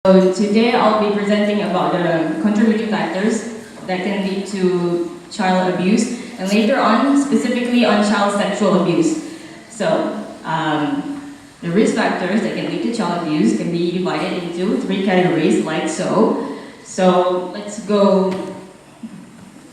So today I'll be presenting about the contributing factors that can lead to child abuse, and later on, specifically on child sexual abuse. So, the risk factors that can lead to child abuse can be divided into three categories, like so. So let's go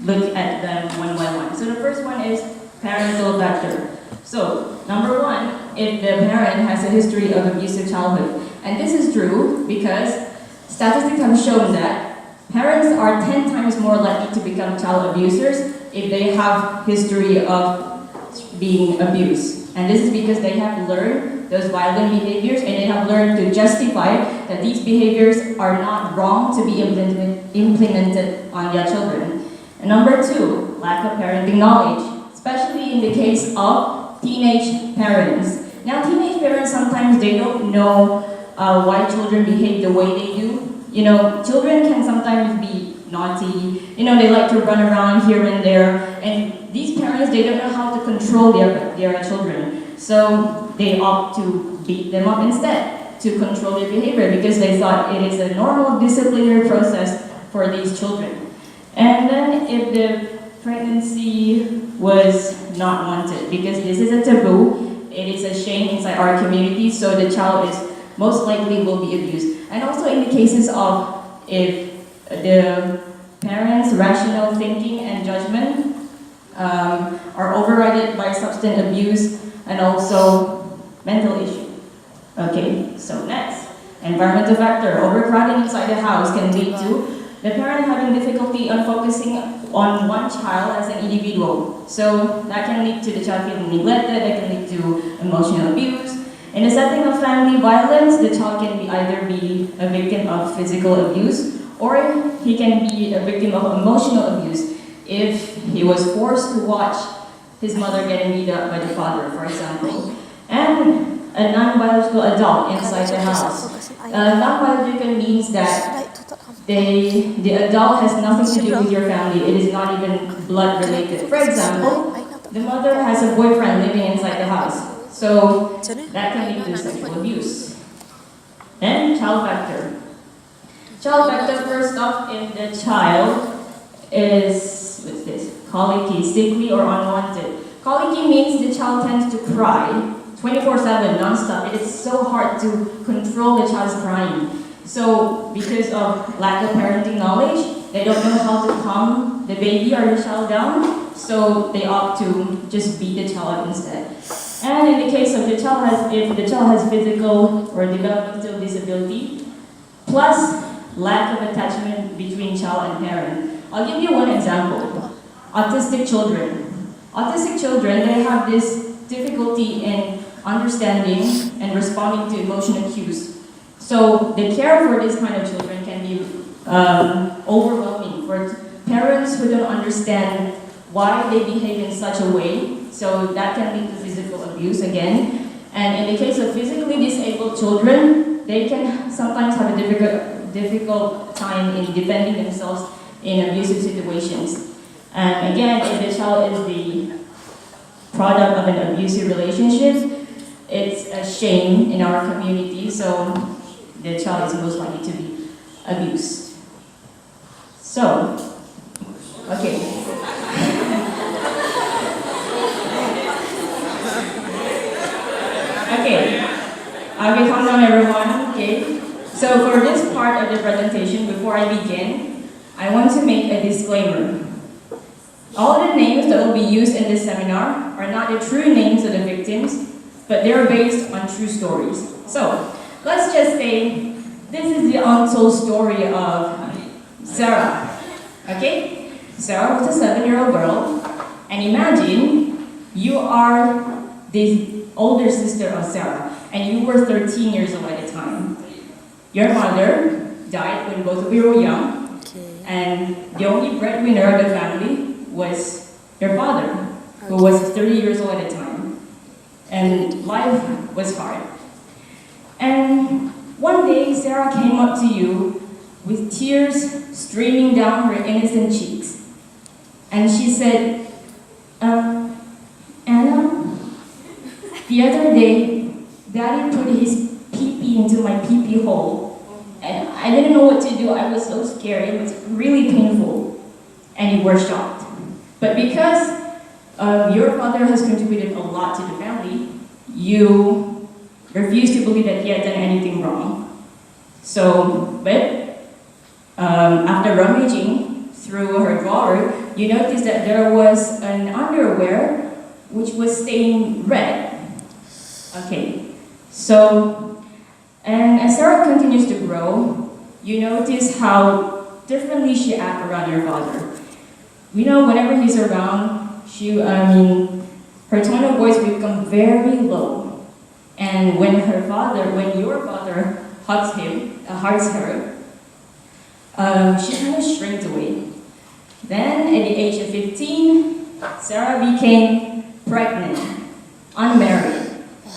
look at them one by one. So the first one is parental factor. So, number one, if the parent has a history of abusive childhood. And this is true because statistics have shown that parents are 10 times more likely to become child abusers if they have history of being abused. And this is because they have learned those violent behaviors and they have learned to justify that these behaviors are not wrong to be implemented on their children. And number two, lack of parenting knowledge, especially in the case of teenage parents. Now, teenage parents sometimes they don't know why children behave the way they do. You know, children can sometimes be naughty. You know, they like to run around here and there. And these parents, they don't know how to control their children. So they opt to beat them up instead to control their behavior because they thought it is a normal disciplinary process for these children. And then if the pregnancy was not wanted, because this is a taboo, it is a shame inside our community, so the child is most likely will be abused. And also in the cases of if the parents' rational thinking and judgment are overridden by substance abuse and also mental issue. Okay, so next, environmental factor. Overcrowding inside the house can lead to the parent having difficulty on focusing on one child as an individual. So that can lead to the child feeling neglected, that can lead to emotional abuse. In the setting of family violence, the child can either be a victim of physical abuse or he can be a victim of emotional abuse if he was forced to watch his mother getting beat up by the father, for example. And a non-biological adult inside the house. Non-biological means that the adult has nothing to do with your family. It is not even blood related. For example, the mother has a boyfriend living inside the house. So that can lead to sexual abuse. Then child factor. Child factor, first off, if the child is, what's this? Colicky, sickly or unwanted. Colicky means the child tends to cry 24/7, non-stop. It is so hard to control the child's crying. So because of lack of parenting knowledge, they don't know how to calm the baby or the child down, so they opt to just beat the child up instead. And in the case of if the child has physical or developmental disability, plus lack of attachment between child and parent. I'll give you one example. Autistic children. Autistic children, they have this difficulty in understanding and responding to emotional cues. So the care for this kind of children can be overwhelming for parents who don't understand why they behave in such a way. So that can lead to physical abuse again. And in the case of physically disabled children, they can sometimes have a difficult time in defending themselves in abusive situations. And again, if the child is the product of an abusive relationship, it's a shame in our community. So the child is most likely to be abused. So, okay. Okay, calm down everyone, okay? So for this part of the presentation, before I begin, I want to make a disclaimer. All the names that will be used in this seminar are not the true names of the victims, but they're based on true stories. So, let's just say this is the untold story of Sarah. Okay? Sarah was a 7-year-old girl, and imagine you are the older sister of Sarah, and you were 13 years old at the time. Your mother died when both of you were young, and the only breadwinner of the family was your father, who was 30 years old at the time. And life was hard. And one day, Sarah came up to you with tears streaming down her innocent cheeks. And she said, Anna, the other day, Daddy put his pee-pee into my pee-pee hole. And I didn't know what to do. I was so scared. It was really painful. And you were shocked. But because your father has contributed a lot to the family, you refused to believe that he had done anything wrong. So, but after rummaging through her drawer, you noticed that there was an underwear which was stained red. Okay, so, and as Sarah continues to grow, you notice how differently she acts around your father. You know, whenever he's around, her tone of voice will become very low. And when your father hugs her, she kind of shrinks away. Then, at the age of 15, Sarah became pregnant, unmarried.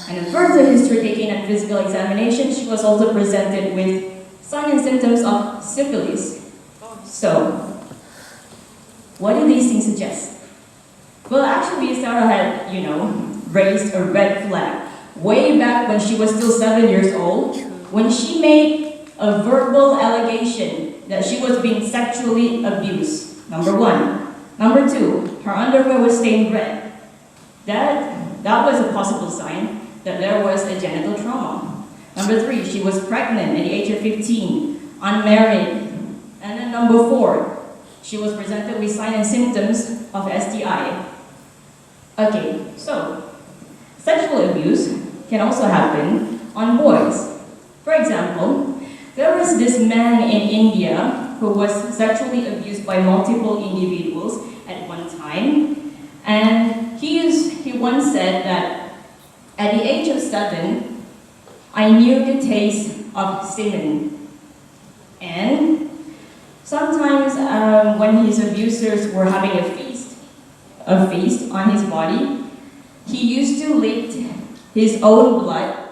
And in further history taking and physical examination, she was also presented with signs and symptoms of syphilis. So, what do these things suggest? Well, actually, Sarah had, raised a red flag way back when she was still 7 years old, when she made a verbal allegation that she was being sexually abused. Number one. Number two, her underwear was stained red. That was a possible sign that there was a genital trauma. Number three, she was pregnant at the age of 15, unmarried. And then number four, she was presented with signs and symptoms of STI. Okay, so sexual abuse can also happen on boys. For example, there was this man in India who was sexually abused by multiple individuals at one time, and he once said that at the age of 7, I knew the taste of semen. And sometimes when his abusers were having a feast on his body, he used to lick his own blood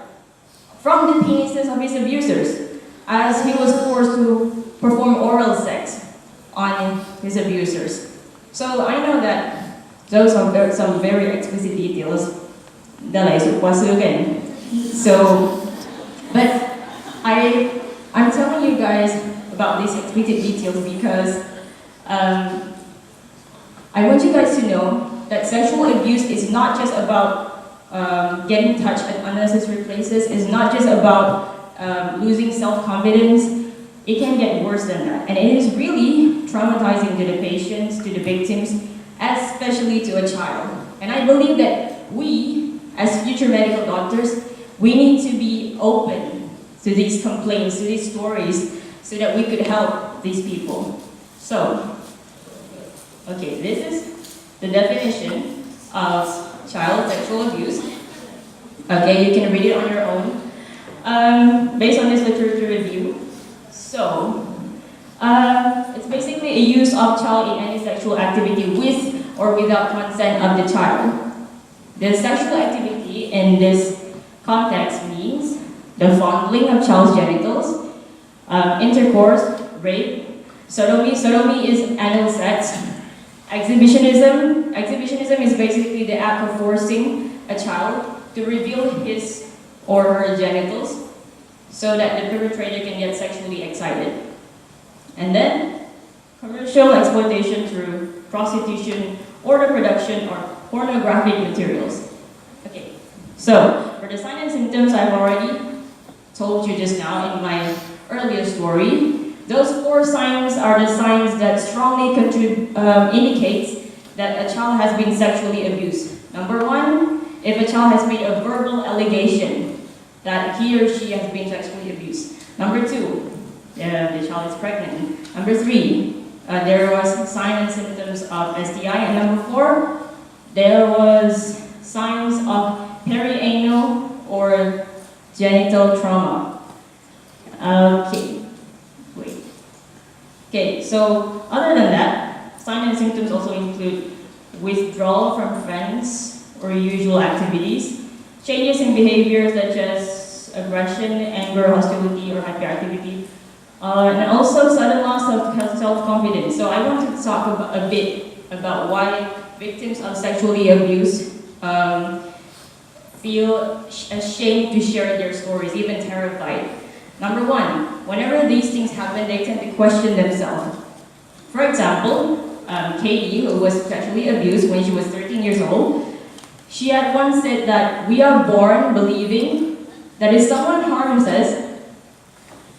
from the penises of his abusers, as he was forced to perform oral sex on his abusers. So I know that those are some very explicit details that I again. So, but I'm telling you guys about these explicit details because I want you guys to know that sexual abuse is not just about getting touched at unnecessary places. It's not just about losing self-confidence. It can get worse than that. And it is really traumatizing to the patients, to the victims, especially to a child. And I believe that we, as future medical doctors, we need to be open to these complaints, to these stories, so that we could help these people. So, okay, this is the definition of child sexual abuse. Okay, you can read it on your own, based on this literature review. So, it's basically a use of child in any sexual activity with or without consent of the child. The sexual activity in this context means the fondling of child's genitals, intercourse, rape, sodomy. Sodomy is anal sex. Exhibitionism is basically the act of forcing a child to reveal his or her genitals so that the perpetrator can get sexually excited. And then, commercial exploitation through prostitution or the production of pornographic materials. Okay, so for the signs and symptoms I've already told you just now in my earlier story, those 4 signs are the signs that strongly indicates that a child has been sexually abused. Number 1, if a child has made a verbal allegation that he or she has been sexually abused. Number 2, the child is pregnant. Number 3, there was signs and symptoms of STI. And number 4, there was signs of perianal or genital trauma. Okay, wait. Okay, so other than that, signs and symptoms also include withdrawal from friends or usual activities, changes in behavior such as aggression, anger, hostility, or hyperactivity, and also sudden loss of self-confidence. So I want to talk a bit about why victims of sexually abuse feel ashamed to share their stories, even terrified. Number 1, whenever these things happen, they tend to question themselves. For example, Katie, who was sexually abused when she was 13 years old, she had once said that we are born believing that if someone harms us,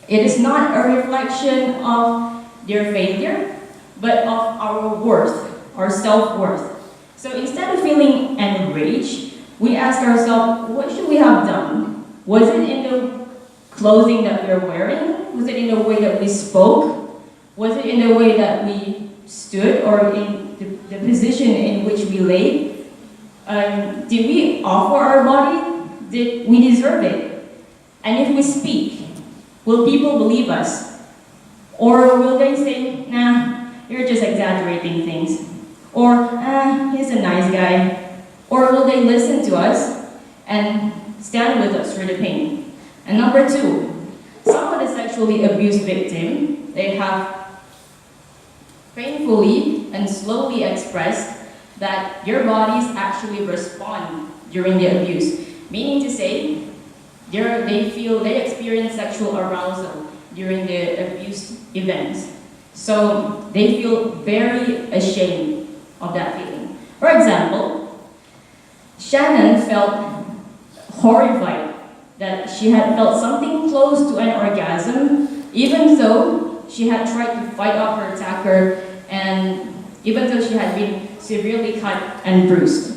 it is not a reflection of their failure, but of our worth, our self-worth. So instead of feeling enraged, we ask ourselves, what should we have done? Was it in the clothing that we are wearing? Was it in the way that we spoke? Was it in the way that we stood or in the position in which we lay? Did we offer our body? Did we deserve it? And if we speak, will people believe us? Or will they say, nah, you're just exaggerating things? Or, he's a nice guy? Or will they listen to us and stand with us through the pain? And number two, some of the sexually abused victims, they have painfully and slowly expressed that their bodies actually respond during the abuse. Meaning to say, they experience sexual arousal during the abuse events. So they feel very ashamed of that feeling. For example, Shannon felt horrified that she had felt something close to an orgasm, even though she had tried to fight off her attacker, and even though she had been severely cut and bruised.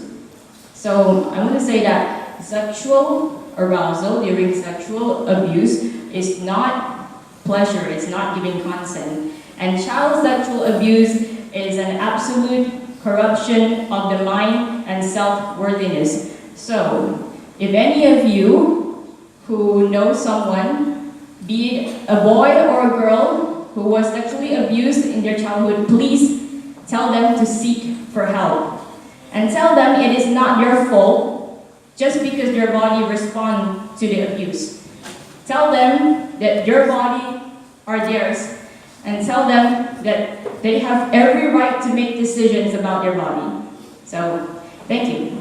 So I want to say that sexual arousal during sexual abuse is not pleasure, it's not giving consent. And child sexual abuse is an absolute corruption of the mind and self-worthiness. So if any of you who know someone, be it a boy or a girl who was sexually abused in their childhood, please tell them to seek for help. And tell them it is not their fault just because their body responds to the abuse. Tell them that your body are theirs, and tell them that they have every right to make decisions about their body. So, thank you.